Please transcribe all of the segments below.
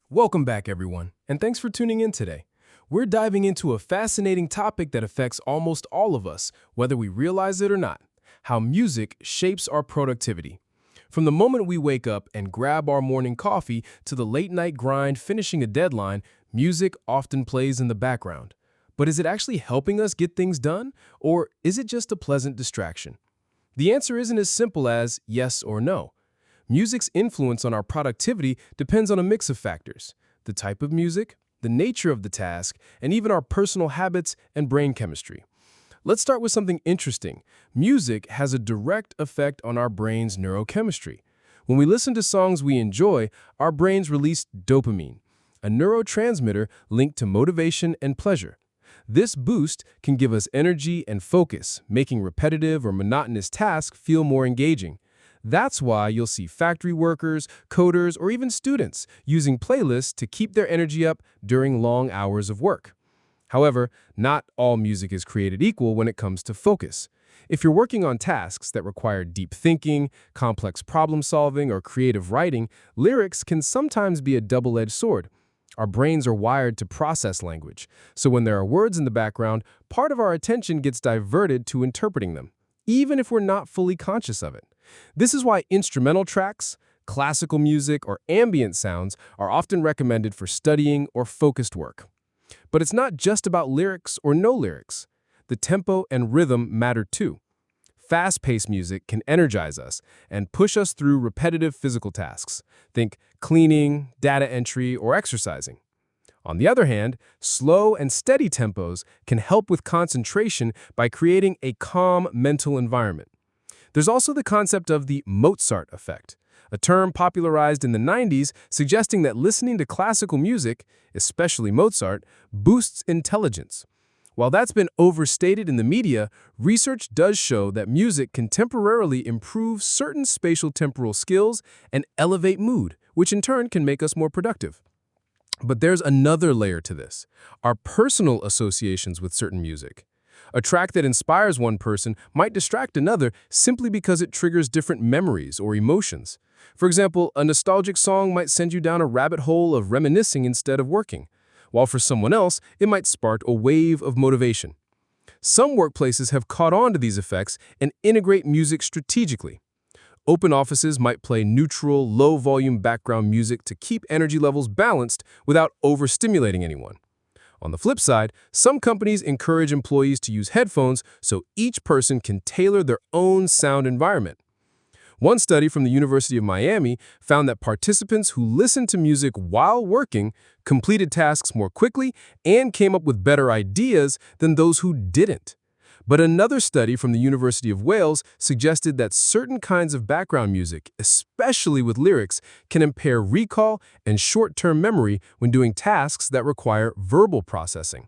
Welcome back, everyone, and thanks for tuning in today. We're diving into a fascinating topic that affects almost all of us, whether we realize it or not: how music shapes our productivity. From the moment we wake up and grab our morning coffee to the late-night grind finishing a deadline, music often plays in the background. But is it actually helping us get things done, or is it just a pleasant distraction? The answer isn't as simple as yes or no. Music's influence on our productivity depends on a mix of factors: the type of music, the nature of the task, and even our personal habits and brain chemistry. Let's start with something interesting. Music has a direct effect on our brain's neurochemistry. When we listen to songs we enjoy, our brains release dopamine, a neurotransmitter linked to motivation and pleasure. This boost can give us energy and focus, making repetitive or monotonous tasks feel more engaging. That's why you'll see factory workers, coders, or even students using playlists to keep their energy up during long hours of work. However, not all music is created equal when it comes to focus. If you're working on tasks that require deep thinking, complex problem solving, or creative writing, lyrics can sometimes be a double-edged sword. Our brains are wired to process language, so when there are words in the background, part of our attention gets diverted to interpreting them, even if we're not fully conscious of it. This is why instrumental tracks, classical music, or ambient sounds are often recommended for studying or focused work. But it's not just about lyrics or no lyrics. The tempo and rhythm matter too. Fast-paced music can energize us and push us through repetitive physical tasks. Think cleaning, data entry, or exercising. On the other hand, slow and steady tempos can help with concentration by creating a calm mental environment. There's also the concept of the Mozart Effect, a term popularized in the 90s suggesting that listening to classical music, especially Mozart, boosts intelligence. While that's been overstated in the media, research does show that music can temporarily improve certain spatial temporal skills and elevate mood, which in turn can make us more productive. But there's another layer to this: our personal associations with certain music. A track that inspires one person might distract another simply because it triggers different memories or emotions. For example, a nostalgic song might send you down a rabbit hole of reminiscing instead of working, while for someone else, it might spark a wave of motivation. Some workplaces have caught on to these effects and integrate music strategically. Open offices might play neutral, low-volume background music to keep energy levels balanced without overstimulating anyone. On the flip side, some companies encourage employees to use headphones so each person can tailor their own sound environment. One study from the University of Miami found that participants who listened to music while working completed tasks more quickly and came up with better ideas than those who didn't. But another study from the University of Wales suggested that certain kinds of background music, especially with lyrics, can impair recall and short-term memory when doing tasks that require verbal processing.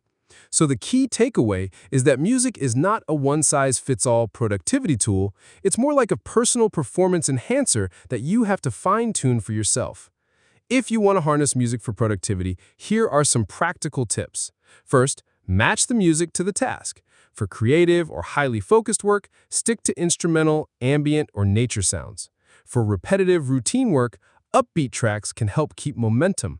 So the key takeaway is that music is not a one-size-fits-all productivity tool. It's more like a personal performance enhancer that you have to fine-tune for yourself. If you want to harness music for productivity, here are some practical tips. First, match the music to the task. For creative or highly focused work, stick to instrumental, ambient, or nature sounds. For repetitive, routine work, upbeat tracks can help keep momentum.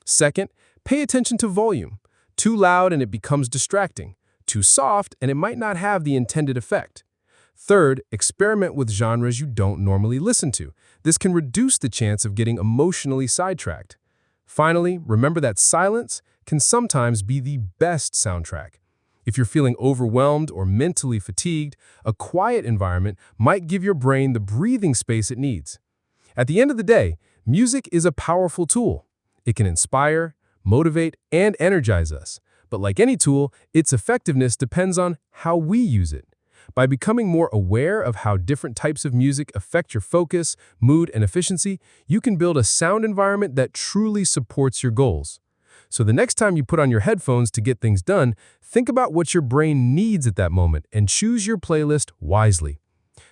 Second, pay attention to volume. Too loud and it becomes distracting. Too soft and it might not have the intended effect. Third, experiment with genres you don't normally listen to. This can reduce the chance of getting emotionally sidetracked. Finally, remember that silence can sometimes be the best soundtrack. If you're feeling overwhelmed or mentally fatigued, a quiet environment might give your brain the breathing space it needs. At the end of the day, music is a powerful tool. It can inspire, motivate, and energize us. But like any tool, its effectiveness depends on how we use it. By becoming more aware of how different types of music affect your focus, mood, and efficiency, you can build a sound environment that truly supports your goals. So the next time you put on your headphones to get things done, think about what your brain needs at that moment and choose your playlist wisely.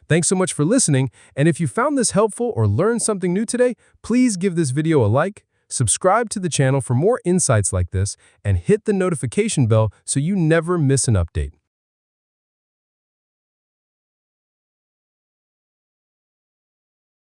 Thanks so much for listening, and if you found this helpful or learned something new today, please give this video a like, subscribe to the channel for more insights like this, and hit the notification bell so you never miss an update.